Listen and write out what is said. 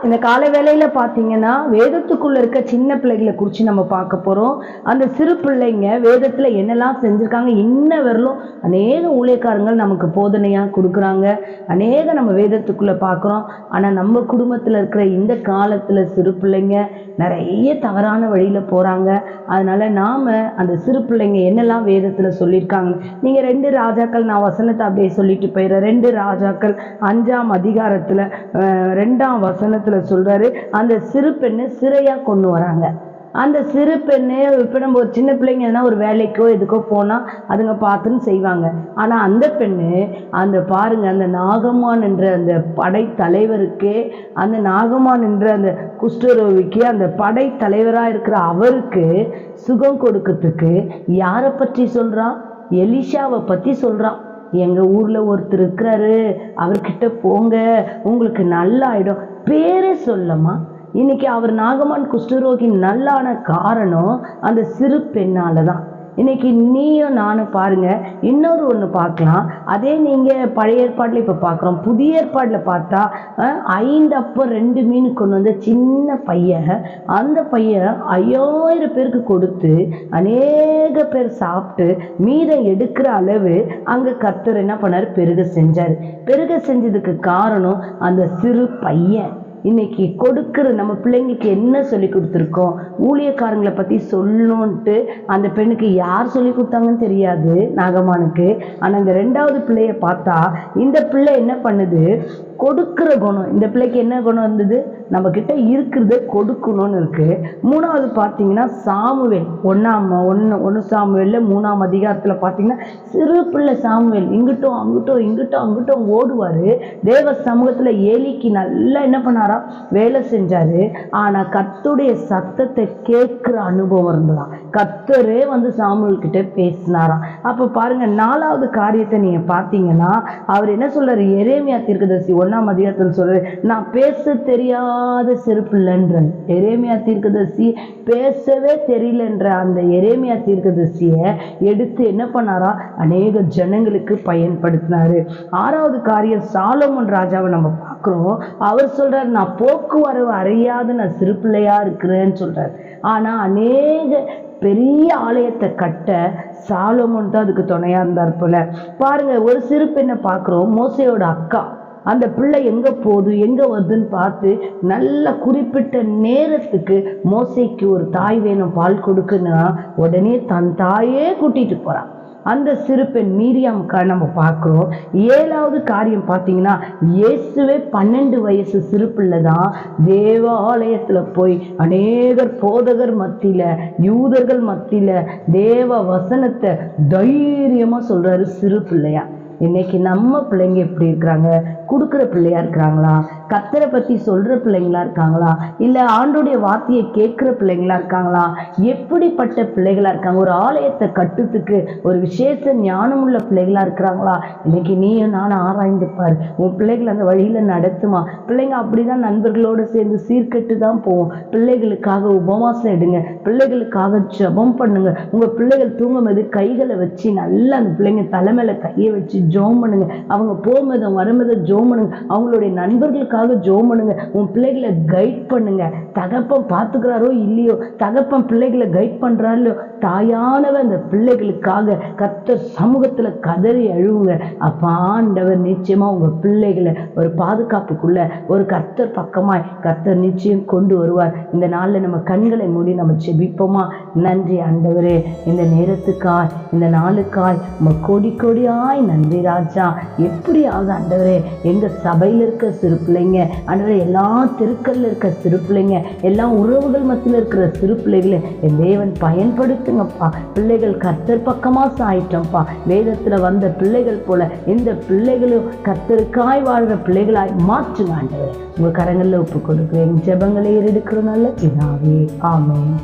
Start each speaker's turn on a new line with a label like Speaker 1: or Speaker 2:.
Speaker 1: இந்த காலை வேளையில பார்த்தீங்கன்னா வேதத்துக்குள்ள இருக்க சின்ன பிள்ளைகளை குறித்து நம்ம பார்க்க போகிறோம். அந்த சிறு பிள்ளைங்க வேதத்தில் என்னெல்லாம் செஞ்சுருக்காங்க, இன்ன வரலும் அநேக ஊழியக்காரங்கள் நமக்கு போதனையாக கொடுக்குறாங்க. அநேக நம்ம வேதத்துக்குள்ளே பார்க்குறோம். ஆனால் நம்ம குடும்பத்தில் இருக்கிற இந்த காலத்தில் சிறு பிள்ளைங்க நிறைய தவறான வழியில் போகிறாங்க. அதனால் நாம் அந்த சிறு பிள்ளைங்க என்னெல்லாம் வேதத்தில் சொல்லியிருக்காங்க, நீங்கள் 2 ராஜாக்கள், நான் வசனத்தை அப்படியே சொல்லிட்டு போயிடுறேன். 2 ராஜாக்கள் 5ஆம் அதிகாரத்தில் 2ஆம் வசனத்தில் சொல்கிறாரு, அந்த சிறு பெண்ணை சிறையாக கொண்டு வராங்க. அந்த சிறு பெண்ணு இப்போ நம்ம ஒரு சின்ன பிள்ளைங்கன்னா ஒரு வேலைக்கோ எதுக்கோ போனால் அதுங்க பார்த்துன்னு செய்வாங்க. ஆனால் அந்த பெண்ணு அந்த பாருங்க, அந்த நாகமான் என்ற அந்த படை தலைவருக்கே, அந்த நாகமான் என்ற அந்த குஷ்டரோகிக்கு, அந்த படை தலைவராக இருக்கிற அவருக்கு சுகம் கொடுக்கறதுக்கு யாரை பற்றி சொல்கிறான்? எலிஷாவை பற்றி சொல்கிறான். எங்கள் ஊரில் ஒருத்தர் இருக்கிறாரு, அவர்கிட்ட போங்க, உங்களுக்கு நல்லாயிடும். பேரே சொல்லமா. இன்னைக்கு அவர் நாகமான் குஷ்டரோகி நல்லான காரணம் அந்த சிறு பெண்ணால தான். இன்னைக்கு நீயும் நானும் பாருங்க, இன்னொரு ஒன்று பார்க்கலாம். அதே நீங்கள் பழைய ஏற்பாட்டில் இப்போ பார்க்குறோம். புதிய ஏற்பாட்டில் பார்த்தா 5 அப்பம் 2 மீன் கொண்டு வந்த சின்ன பையன், அந்த பையன் 5000 பேருக்கு கொடுத்து அநேக பேர் சாப்பிட்டு மீதம் எடுக்கிற அளவு அங்கே கர்த்தர் என்ன பண்ணார்? பெருக செஞ்சார். பெருக செஞ்சதுக்கு காரணம் அந்த சிறு பையன். இன்னைக்கு கொடுக்குற நம்ம பிள்ளைங்களுக்கு என்ன சொல்லி கொடுத்துருக்கோம்? ஊழியக்காரங்களை பற்றி சொல்லணுன்ட்டு அந்த பெண்ணுக்கு யார் சொல்லி கொடுத்தாங்கன்னு தெரியாது, நாகமானுக்கு. ஆனால் இந்த 2வது பிள்ளைய பார்த்தா இந்த பிள்ளை என்ன பண்ணுது? கொடுக்குற குணம். இந்த பிள்ளைக்கு என்ன குணம் இருந்தது? நம்ம கிட்ட இருக்கிறத கொடுக்கணும்னு இருக்கு. 3வது பார்த்தீங்கன்னா சாமுவேல், 1 சாமுவேலில் 3ஆம் அதிகாரத்தில் பார்த்தீங்கன்னா சிறு பிள்ளை சாமுவேல் இங்கிட்டும் அங்கிட்டும் இங்கிட்டும் அங்கிட்டும் ஓடுவார். தேவ சமூகத்தில் ஏலிக்கு நல்லா என்ன பண்ணாரா? வேலை செஞ்சாரு. ஆனால் கர்த்தருடைய சத்தத்தை கேட்குற அனுபவம் இருந்ததாம். கர்த்தரே வந்து சாமுவேல் கிட்ட பேசினாராம். அப்போ பாருங்க, 4வது காரியத்தை நீங்க பார்த்தீங்கன்னா அவர் என்ன சொல்றாரு? எரேமியா தீர்க்கதரிசி 1ஆம் அதிகாரத்தில் சொல்றாரு, நான் பேச தெரியாத சிறு பிள்ளைன்ற எரேமியா தீர்க்கதரிசி, பேசவே தெரியலன்ற அந்த எரேமியா தீர்க்கதரிசியை எடுத்து என்ன பண்ணாரா? அநேக ஜனங்களுக்கு பயன்படுத்தினாரு. 6வது காரியம், சாலமோன் ராஜாவை நம்ம பார்க்குறோம். அவர் சொல்றாரு, நான் போக்குவரவு அறியாத நான் சிறு பிள்ளையா இருக்கிறேன்னு சொல்றாரு. ஆனா அநேக பெரிய ஆலயத்தை கட்ட சாலமோன் தான் அதுக்கு துணையா இருந்தார் போல. பாருங்க, ஒரு சிறு பெண்ணை பார்க்குறோம், மோசேயோட அக்கா. அந்த பிள்ளை எங்க போகுது எங்க வருதுன்னு பார்த்து நல்ல குறிப்பிட்ட நேரத்துக்கு மோசேக்கு ஒரு தாய் வேணும் பால் கொடுக்குன்னா உடனே தன் தாயே கூட்டிட்டு போறான். அந்த சிறு பெண் மீரியாமுக்கா நம்ம பார்க்குறோம். 7வது காரியம் பார்த்தீங்கன்னா, இயேசுவே 12 வயசு சிறு பிள்ளை தான் தேவாலயத்தில் போய் அநேகர் போதகர் மத்தியில், யூதர்கள் மத்தியில் தேவ வசனத்தை தைரியமாக சொல்கிறாரு சிறு பிள்ளையா. இன்னைக்கு நம்ம பிள்ளைங்க எப்படி இருக்கிறாங்க? கொடுக்குற பிள்ளையா இருக்கிறாங்களா? கர்த்தரை பற்றி சொல்கிற பிள்ளைங்களா இருக்காங்களா? இல்லை ஆண்டோடைய வார்த்தையை கேட்குற பிள்ளைங்களா இருக்காங்களா? எப்படிப்பட்ட பிள்ளைகளாக இருக்காங்க? ஒரு ஆலயத்தை கட்டுறதுக்கு ஒரு விசேஷ ஞானமுள்ள பிள்ளைகளாக இருக்கிறாங்களா? இன்னைக்கு நீயும் நானும் ஆராய்ந்து பாரு. உன் பிள்ளைகள் அந்த வழியில் நடத்துமா? பிள்ளைங்க அப்படி தான் நண்பர்களோடு சேர்ந்து சீர்கெட்டு தான் போவோம். பிள்ளைகளுக்காக உபவாசம் எடுங்க, பிள்ளைகளுக்காக ஜெபம் பண்ணுங்க. உங்கள் பிள்ளைகள் தூங்கும்போது கைகளை வச்சு நல்லா அந்த பிள்ளைங்க தலைமையில கையை வச்சு ஜோம் பண்ணுங்க. அவங்க போகும்போது வரும்போது ஜோம் பண்ணுங்க. அவங்களுடைய நண்பர்களுக்காக ஜோம் பண்ணுங்க. உன் பிள்ளைகளை கைட் பண்ணுங்க. தகப்பன் பார்த்துக்கிறாரோ இல்லையோ, தகப்பன் பிள்ளைகளை கைட் பண்றாரோ இல்லையோ, தாயானவன் அந்த பிள்ளைகளுக்காக கர்த்தர் சமூகத்துல கதறி அழுவுங்க. அப்ப ஆண்டவர் நிச்சயமா உங்க பிள்ளைகளை ஒரு பாதுகாப்புக்குள்ள, ஒரு கர்த்தர் பக்கமாய் கர்த்தர் நிச்சயம் கொண்டு வருவார். இந்த நாள்ல நம்ம கண்களை மூடி நம்ம ஜெபிப்போமா? நன்றி ஆண்டவரே, இந்த நேரத்துக்காய், இந்த நாளுக்காய் கோடி கோடியாய் நன்றி ராஜா. எப்படியாவது ஆண்டவரே, எங்க சபையில் இருக்க சிறு பிள்ளைங்க, ஆண்டவரே எல்லா தெருக்கள்ல இருக்க சிறு பிள்ளைங்க, எல்லா உறவுகள் மத்தியில் இருக்கிற சிறு பிள்ளைகளை என் தேவன் பயன்படுத்துங்கப்பா. பிள்ளைகள் கர்த்தர் பக்கமா சாயிட்டோம்ப்பா. வேதத்துல வந்த பிள்ளைகள் போல இந்த பிள்ளைகளும் கர்த்தருக்காய் வாழ்ற பிள்ளைகளாய் மாற்றுங்க ஆண்டவரே. உங்க கரங்கள்ல ஒப்பு கொடுக்கிறேன். ஜெபங்களை ஏறெடுக்கிற நல்ல பிதாவே, ஆமென்.